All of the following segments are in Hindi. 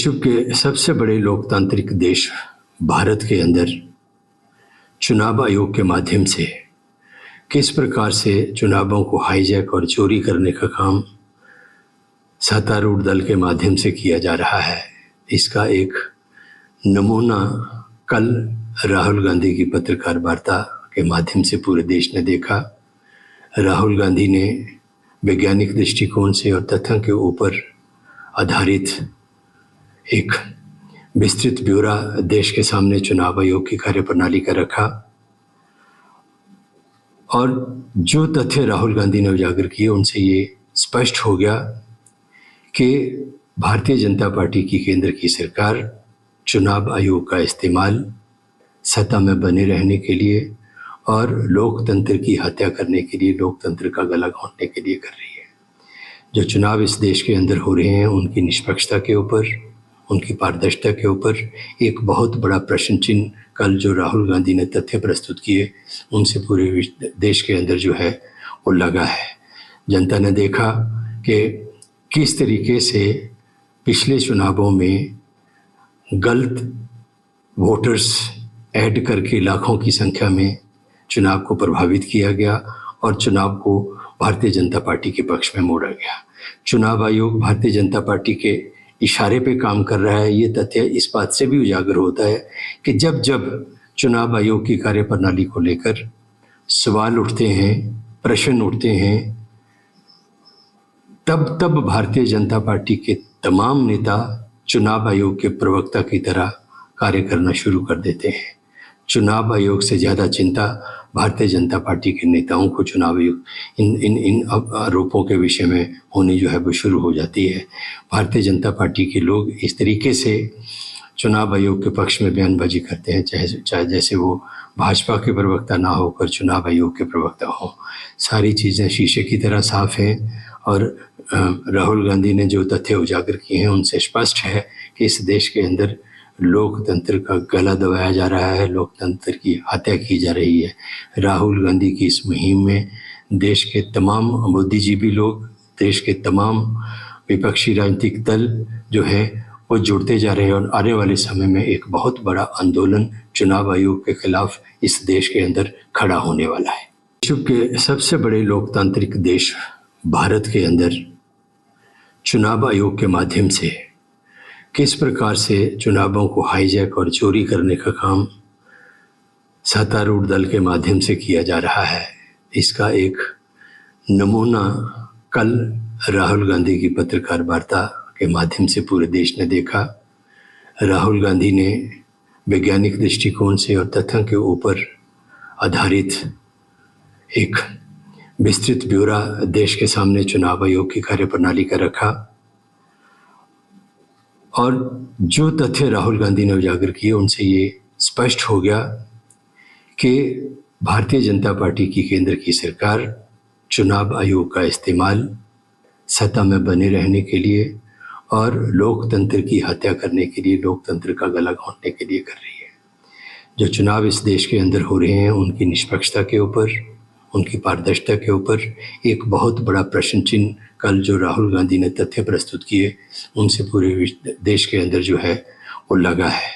विश्व के सबसे बड़े लोकतांत्रिक देश भारत के अंदर चुनाव आयोग के माध्यम से किस प्रकार से चुनावों को हाईजैक और चोरी करने का काम सत्तारूढ़ दल के माध्यम से किया जा रहा है, इसका एक नमूना कल राहुल गांधी की पत्रकार वार्ता के माध्यम से पूरे देश ने देखा। राहुल गांधी ने वैज्ञानिक दृष्टिकोण से और तथ्यों के ऊपर आधारित एक विस्तृत ब्यौरा देश के सामने चुनाव आयोग की कार्यप्रणाली का रखा और जो तथ्य राहुल गांधी ने उजागर किए उनसे ये स्पष्ट हो गया कि भारतीय जनता पार्टी की केंद्र की सरकार चुनाव आयोग का इस्तेमाल सत्ता में बने रहने के लिए और लोकतंत्र की हत्या करने के लिए, लोकतंत्र का गला घोंटने के लिए कर रही है। जो चुनाव इस देश के अंदर हो रहे हैं उनकी निष्पक्षता के ऊपर, उनकी पारदर्शिता के ऊपर एक बहुत बड़ा प्रश्न चिन्ह कल जो राहुल गांधी ने तथ्य प्रस्तुत किए उनसे पूरे देश के अंदर जो है वो लगा है। जनता ने देखा कि किस तरीके से पिछले चुनावों में गलत वोटर्स ऐड करके लाखों की संख्या में चुनाव को प्रभावित किया गया और चुनाव को भारतीय जनता पार्टी के पक्ष में मोड़ा गया। चुनाव आयोग भारतीय जनता पार्टी के इशारे पे काम कर रहा है। ये तथ्य इस बात से भी उजागर होता है कि जब जब चुनाव आयोग की कार्यप्रणाली को लेकर सवाल उठते हैं, प्रश्न उठते हैं, तब तब भारतीय जनता पार्टी के तमाम नेता चुनाव आयोग के प्रवक्ता की तरह कार्य करना शुरू कर देते हैं। चुनाव आयोग से ज़्यादा चिंता भारतीय जनता पार्टी के नेताओं को चुनाव आयोग इन आरोपों के विषय में होनी जो है वो शुरू हो जाती है। भारतीय जनता पार्टी के लोग इस तरीके से चुनाव आयोग के पक्ष में बयानबाजी करते हैं, चाहे जैसे वो भाजपा के प्रवक्ता ना होकर चुनाव आयोग के प्रवक्ता हो। सारी चीज़ें शीशे की तरह साफ हैं और राहुल गांधी ने जो तथ्य उजागर किए हैं उनसे स्पष्ट है कि इस देश के अंदर लोकतंत्र का गला दबाया जा रहा है, लोकतंत्र की हत्या की जा रही है। राहुल गांधी की इस मुहिम में देश के तमाम बुद्धिजीवी लोग, देश के तमाम विपक्षी राजनीतिक दल जो है वो जुड़ते जा रहे हैं और आने वाले समय में एक बहुत बड़ा आंदोलन चुनाव आयोग के खिलाफ इस देश के अंदर खड़ा होने वाला है। विश्व के सबसे बड़े लोकतांत्रिक देश भारत के अंदर चुनाव आयोग के माध्यम से किस प्रकार से चुनावों को हाईजैक और चोरी करने का काम सत्तारूढ़ दल के माध्यम से किया जा रहा है, इसका एक नमूना कल राहुल गांधी की पत्रकार वार्ता के माध्यम से पूरे देश ने देखा। राहुल गांधी ने वैज्ञानिक दृष्टिकोण से और तथ्यों के ऊपर आधारित एक विस्तृत ब्यौरा देश के सामने चुनाव आयोग की कार्यप्रणाली का रखा और जो तथ्य राहुल गांधी ने उजागर किए उनसे ये स्पष्ट हो गया कि भारतीय जनता पार्टी की केंद्र की सरकार चुनाव आयोग का इस्तेमाल सत्ता में बने रहने के लिए और लोकतंत्र की हत्या करने के लिए, लोकतंत्र का गला घोंटने के लिए कर रही है। जो चुनाव इस देश के अंदर हो रहे हैं उनकी निष्पक्षता के ऊपर, उनकी पारदर्शिता के ऊपर एक बहुत बड़ा प्रश्न चिन्ह कल जो राहुल गांधी ने तथ्य प्रस्तुत किए उनसे पूरे देश के अंदर जो है वो लगा है।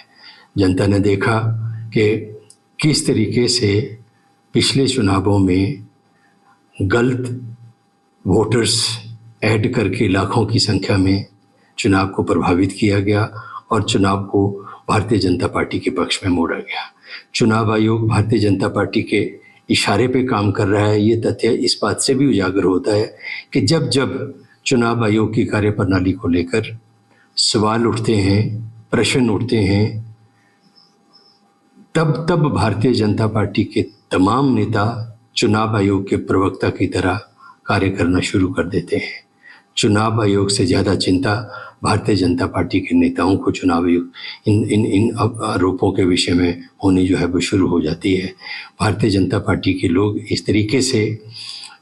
जनता ने देखा कि किस तरीके से पिछले चुनावों में गलत वोटर्स ऐड करके लाखों की संख्या में चुनाव को प्रभावित किया गया और चुनाव को भारतीय जनता पार्टी के पक्ष में मोड़ा गया। चुनाव आयोग भारतीय जनता पार्टी के इशारे पे काम कर रहा है। ये तथ्य इस बात से भी उजागर होता है कि जब जब चुनाव आयोग की कार्यप्रणाली को लेकर सवाल उठते हैं, प्रश्न उठते हैं, तब तब भारतीय जनता पार्टी के तमाम नेता चुनाव आयोग के प्रवक्ता की तरह कार्य करना शुरू कर देते हैं। चुनाव आयोग से ज़्यादा चिंता भारतीय जनता पार्टी के नेताओं को चुनाव आयोग इन आरोपों के विषय में होनी जो है वो शुरू हो जाती है। भारतीय जनता पार्टी के लोग इस तरीके से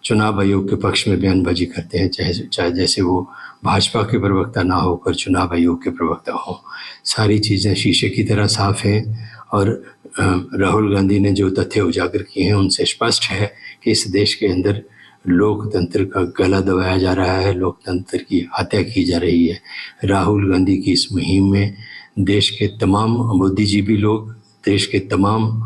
चुनाव आयोग के पक्ष में बयानबाजी करते हैं, चाहे जैसे वो भाजपा के प्रवक्ता ना होकर चुनाव आयोग के प्रवक्ता हो। सारी चीज़ें शीशे की तरह साफ हैं और राहुल गांधी ने जो तथ्य उजागर किए हैं उनसे स्पष्ट है कि इस देश के अंदर लोकतंत्र का गला दबाया जा रहा है, लोकतंत्र की हत्या की जा रही है। राहुल गांधी की इस मुहिम में देश के तमाम बुद्धिजीवी लोग, देश के तमाम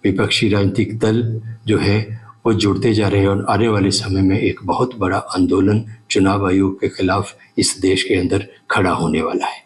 विपक्षी राजनीतिक दल जो है वो जुड़ते जा रहे हैं और आने वाले समय में एक बहुत बड़ा आंदोलन चुनाव आयोग के खिलाफ इस देश के अंदर खड़ा होने वाला है।